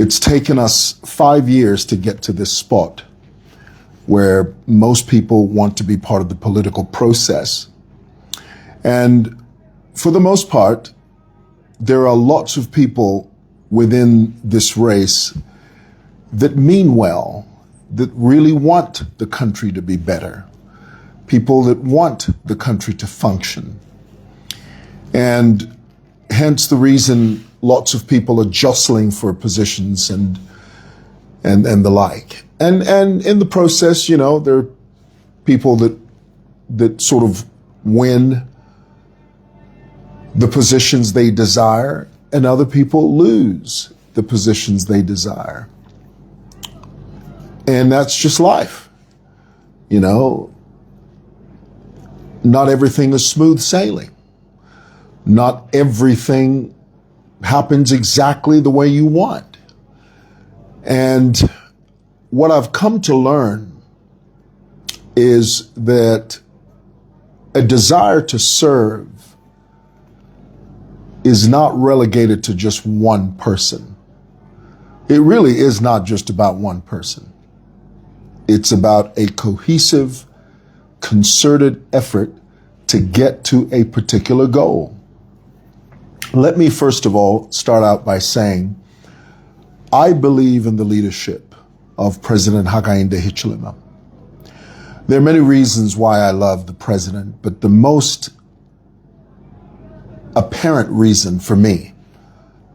It's taken us 5 years to get to this spot where most people want to be part of the political process. And for the most part, there are lots of people within this race that mean well, that really want the country to be better, people that want the country to function. And hence the reason lots of people are jostling for positions and the like. And in the process, you know, there are people that sort of win the positions they desire, and other people lose the positions they desire. And that's just life. You know, not everything is smooth sailing. Not everything happens exactly the way you want. And what I've come to learn is that a desire to serve is not relegated to just one person. It really is not just about one person. It's about a cohesive, concerted effort to get to a particular goal. Let me first of all start out by saying I believe in the leadership of President Hakainde Hichilema. There are many reasons why I love the president, but the most apparent reason for me,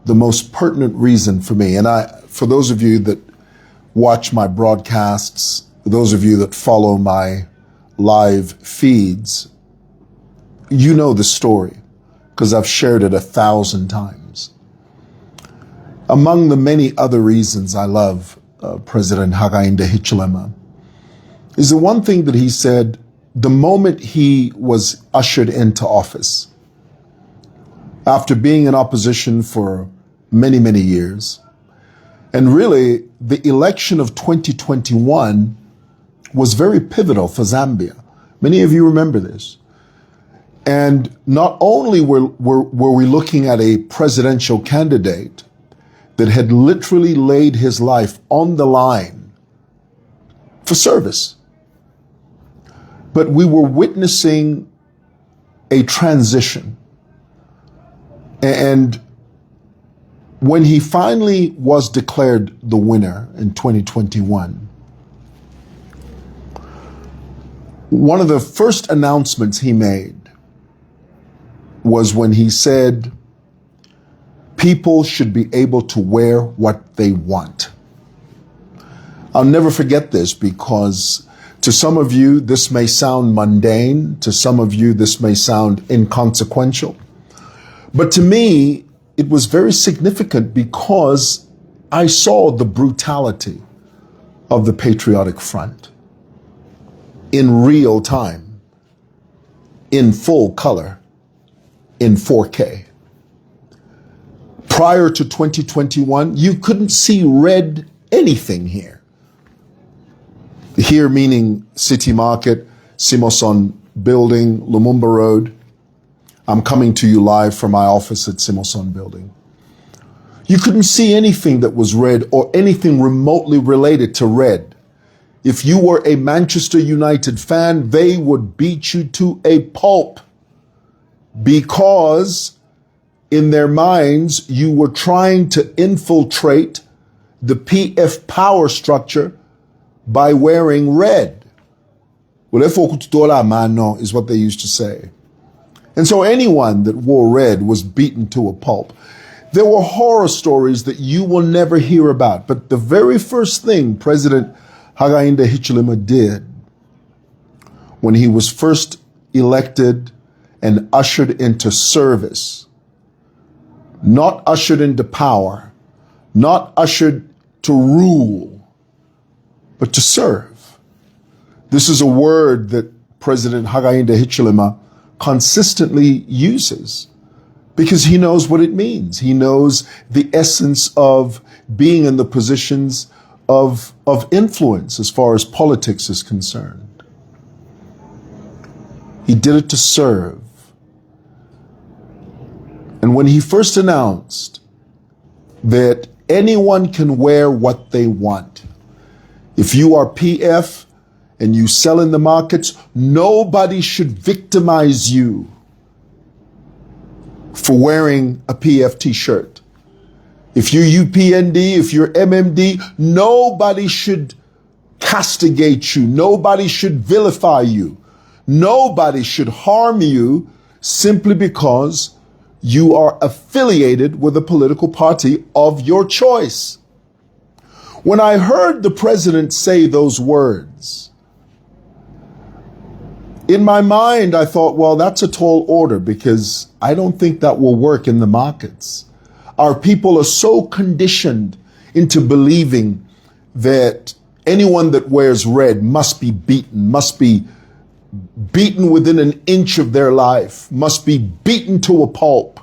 the most pertinent reason for me, and for those of you that watch my broadcasts, those of you that follow my live feeds, you know the story because I've shared it 1,000 times. Among the many other reasons I love President Hakainde Hichilema is the one thing that he said the moment he was ushered into office, after being in opposition for many, many years. And really, the election of 2021 was very pivotal for Zambia. Many of you remember this. And not only were we looking at a presidential candidate that had literally laid his life on the line for service, but we were witnessing a transition. And when he finally was declared the winner in 2021, one of the first announcements he made was when he said, people should be able to wear what they want. I'll never forget this because to some of you, this may sound mundane. To some of you, this may sound inconsequential. But to me, it was very significant because I saw the brutality of the Patriotic Front in real time, in full color, in 4K. Prior to 2021, you couldn't see red anything here. Here meaning City Market, Simoson Building, Lumumba Road. I'm coming to you live from my office at Simoson Building. You couldn't see anything that was red or anything remotely related to red. If you were a Manchester United fan, they would beat you to a pulp because in their minds, you were trying to infiltrate the PF power structure by wearing red. Well, is what they used to say. And so anyone that wore red was beaten to a pulp. There were horror stories that you will never hear about. But the very first thing President Hakainde Hichilema did when he was first elected and ushered into service, not ushered into power, not ushered to rule, but to serve. This is a word that President Hakainde Hichilema consistently uses because he knows what it means. He knows the essence of being in the positions of influence as far as politics is concerned. He did it to serve. And when he first announced that Anyone can wear what they want. If you are PF and you sell in the markets, nobody should victimize you for wearing a PF t-shirt. If you're UPND, if you're MMD, nobody should castigate you. Nobody should vilify you. Nobody should harm you simply because you are affiliated with a political party of your choice. When I heard the president say those words, in my mind, I thought, well, that's a tall order because I don't think that will work in the markets. Our people are so conditioned into believing that anyone that wears red must be beaten within an inch of their life, must be beaten to a pulp.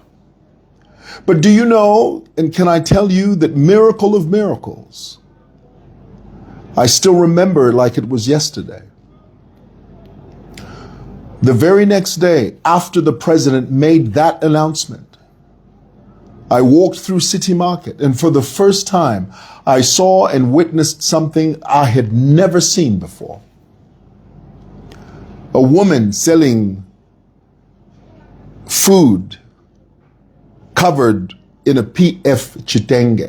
But do you know, and can I tell you that miracle of miracles, I still remember like it was yesterday. The very next day after the president made that announcement, I walked through City Market, and for the first time, I saw and witnessed something I had never seen before. A woman selling food covered in a PF chitenge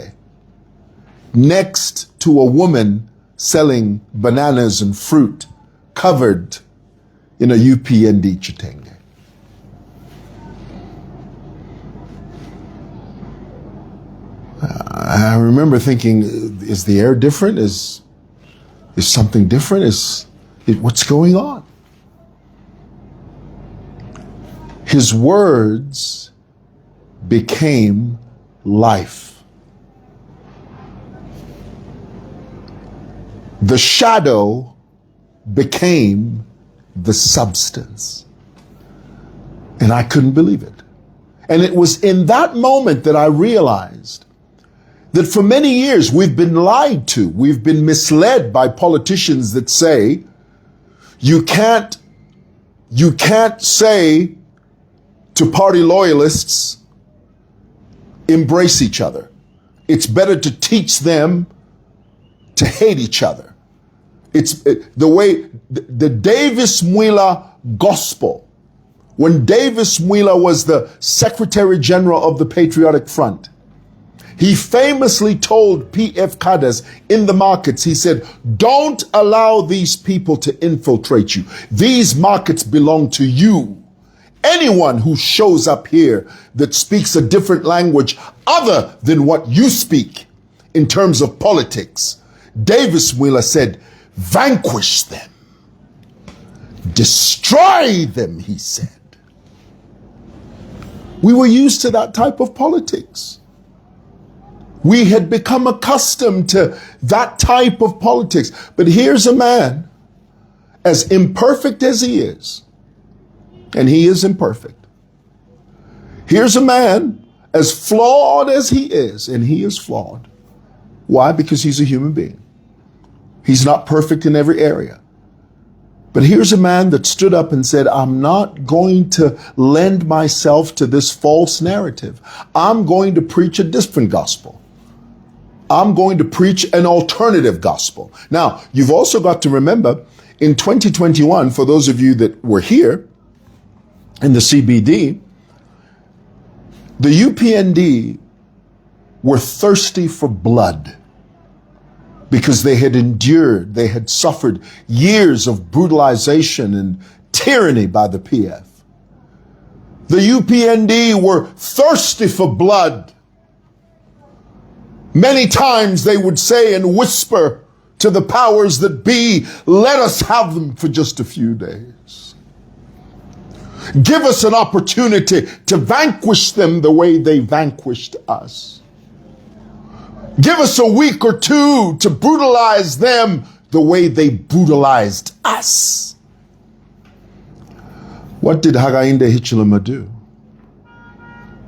next to a woman selling bananas and fruit covered in a UPND chitenge. I remember thinking, is the air different? Is something different? What's going on? His words became life. The shadow became the substance. And I couldn't believe it. And it was in that moment that I realized that for many years we've been lied to. We've been misled by politicians that say, you can't say to party loyalists, embrace each other. It's better to teach them to hate each other. It's the way the Davis Mwewa gospel, when Davis Mwewa was the Secretary General of the Patriotic Front, he famously told PF cadres in the markets, he said, don't allow these people to infiltrate you. These markets belong to you. Anyone who shows up here that speaks a different language other than what you speak in terms of politics, Davis Mwewa said, vanquish them. Destroy them, he said. We were used to that type of politics. We had become accustomed to that type of politics. But here's a man, as imperfect as he is, and he is imperfect. Here's a man, as flawed as he is, and he is flawed. Why? Because he's a human being. He's not perfect in every area. But here's a man that stood up and said, I'm not going to lend myself to this false narrative. I'm going to preach a different gospel. I'm going to preach an alternative gospel. Now, you've also got to remember, in 2021, for those of you that were here in the CBD, the UPND were thirsty for blood because they had suffered years of brutalization and tyranny by the PF. The UPND were thirsty for blood. Many times they would say and whisper to the powers that be, let us have them for just a few days. Give us an opportunity to vanquish them the way they vanquished us. Give us a week or two to brutalize them the way they brutalized us. What did Hakainde Hichilema do?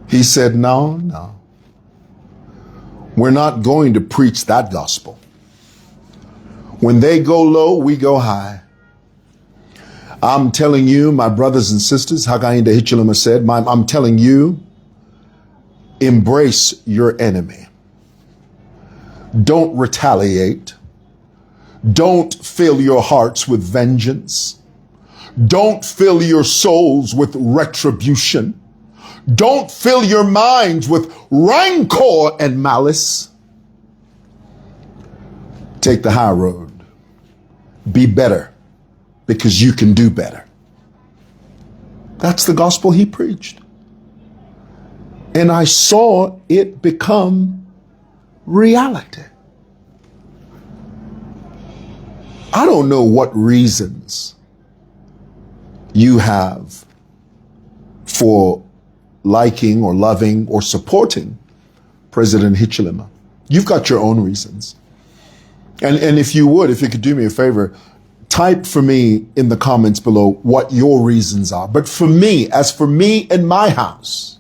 He said, no. We're not going to preach that gospel. When they go low, we go high. I'm telling you, my brothers and sisters, Hakainde Hichilema said, I'm telling you, embrace your enemy. Don't retaliate. Don't fill your hearts with vengeance. Don't fill your souls with retribution. Don't fill your minds with rancor and malice. Take the high road. Be better because you can do better. That's the gospel he preached. And I saw it become reality. I don't know what reasons you have for liking or loving or supporting President Hichilema. You've got your own reasons. And if you could do me a favor, type for me in the comments below what your reasons are. But for me, as for me in my house,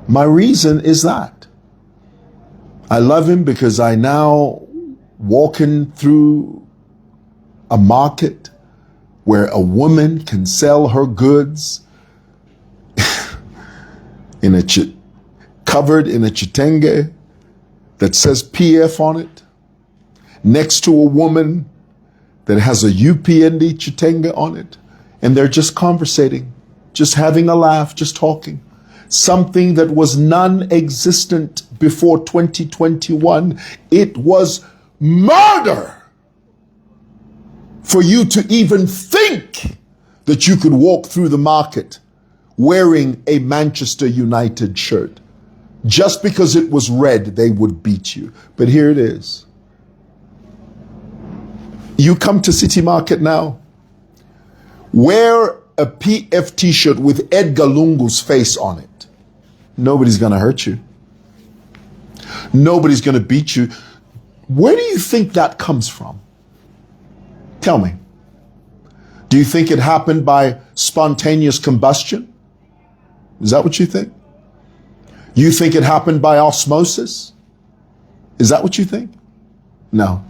my reason is that I love him because I now walking through a market where a woman can sell her goods covered in a chitenge that says PF on it, next to a woman that has a UPND chitenge on it, and they're just conversating, just having a laugh, just talking. Something that was non-existent before 2021. It was murder for you to even think that you could walk through the market wearing a Manchester United shirt. Just because it was red, they would beat you. But here it is. You come to City Market now, wear a PF t-shirt with Edgar Lungu's face on it. Nobody's going to hurt you. Nobody's going to beat you. Where do you think that comes from? Tell me. Do you think it happened by spontaneous combustion? Is that what you think? You think it happened by osmosis? Is that what you think? No.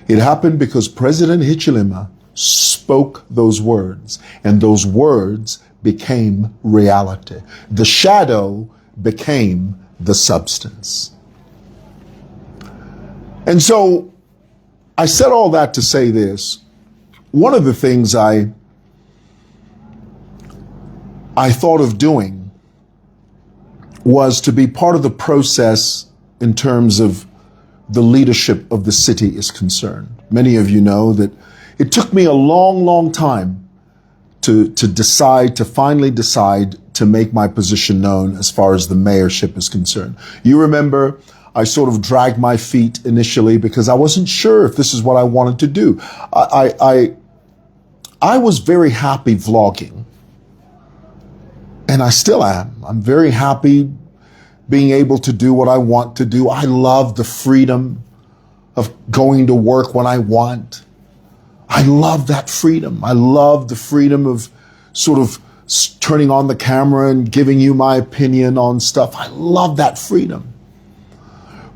It happened because President Hichilema spoke those words, and those words became reality. The shadow became the substance. And so I said all that to say this. One of the things I thought of doing was to be part of the process in terms of the leadership of the city is concerned. Many of you know that it took me a long, long time to finally decide to make my position known as far as the mayorship is concerned. You remember I sort of dragged my feet initially because I wasn't sure if this is what I wanted to do. I was very happy vlogging, and I still am. I'm very happy being able to do what I want to do. I love the freedom of going to work when I want. I love that freedom. I love the freedom of sort of turning on the camera and giving you my opinion on stuff. I love that freedom.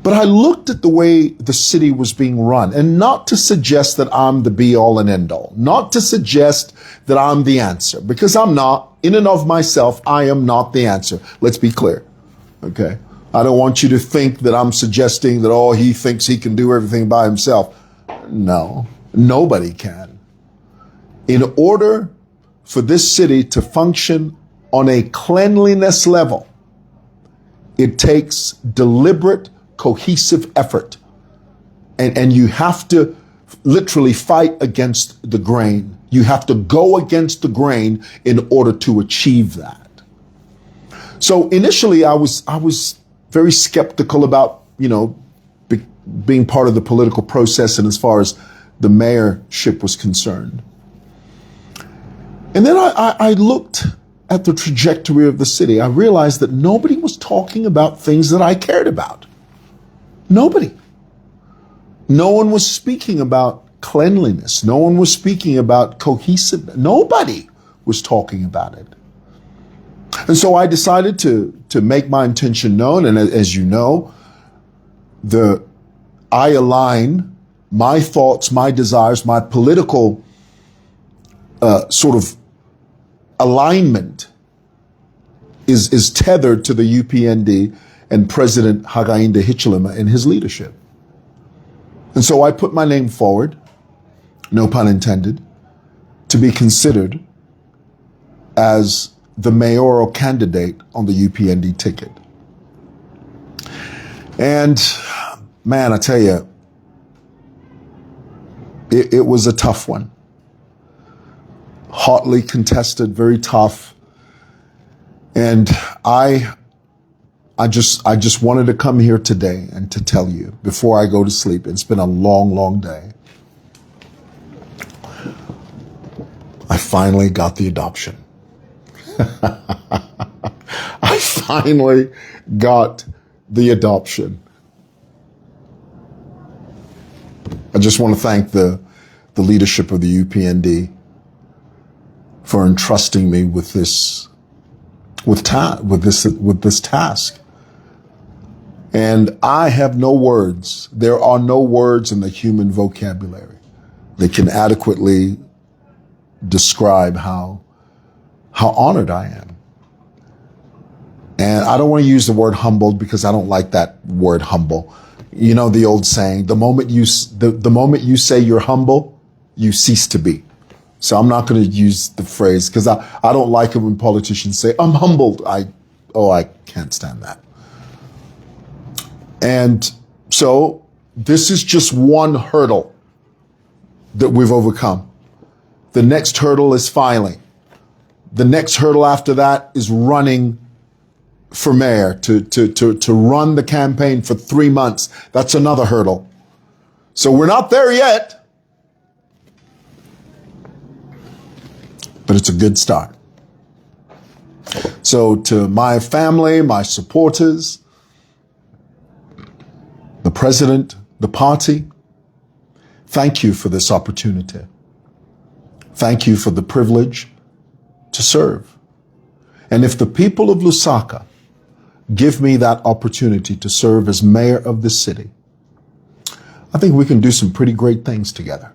But I looked at the way the city was being run, and not to suggest that I'm the be all and end all, not to suggest that I'm the answer, because I'm not. In and of myself, I am not the answer. Let's be clear. Okay. I don't want you to think that I'm suggesting that, oh, he thinks he can do everything by himself. No, nobody can. In order for this city to function on a cleanliness level, it takes deliberate, cohesive effort. And you have to literally fight against the grain. You have to go against the grain in order to achieve that. So initially I was very skeptical about, being part of the political process and as far as the mayorship was concerned. And then I looked at the trajectory of the city. I realized that nobody was talking about things that I cared about. Nobody. No one was speaking about cleanliness. No one was speaking about cohesiveness. Nobody was talking about it. And so I decided to make my intention known. And as you know, I align my thoughts, my desires, my political sort of alignment is tethered to the UPND and President Hakainde in his leadership. And so I put my name forward, no pun intended, to be considered as the mayoral candidate on the UPND ticket. And man, I tell you, it was a tough one. Hotly contested, very tough. And I just wanted to come here today and to tell you before I go to sleep. It's been a long, long day. I finally got the adoption. I finally got the adoption. I just want to thank the leadership of the UPND for entrusting me with this task. And I have no words. There are no words in the human vocabulary that can adequately describe how honored I am. And I don't want to use the word humbled because I don't like that word humble. You know the old saying, the moment you say you're humble, you cease to be. So I'm not going to use the phrase because I don't like it when politicians say, I'm humbled. I can't stand that. And so this is just one hurdle that we've overcome. The next hurdle is filing. The next hurdle after that is running for mayor, to run the campaign for 3 months. That's another hurdle. So we're not there yet. But it's a good start. So to my family, my supporters, the president, the party, thank you for this opportunity. Thank you for the privilege to serve. And if the people of Lusaka give me that opportunity to serve as mayor of this city, I think we can do some pretty great things together.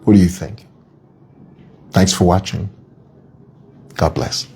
What do you think? Thanks for watching. God bless.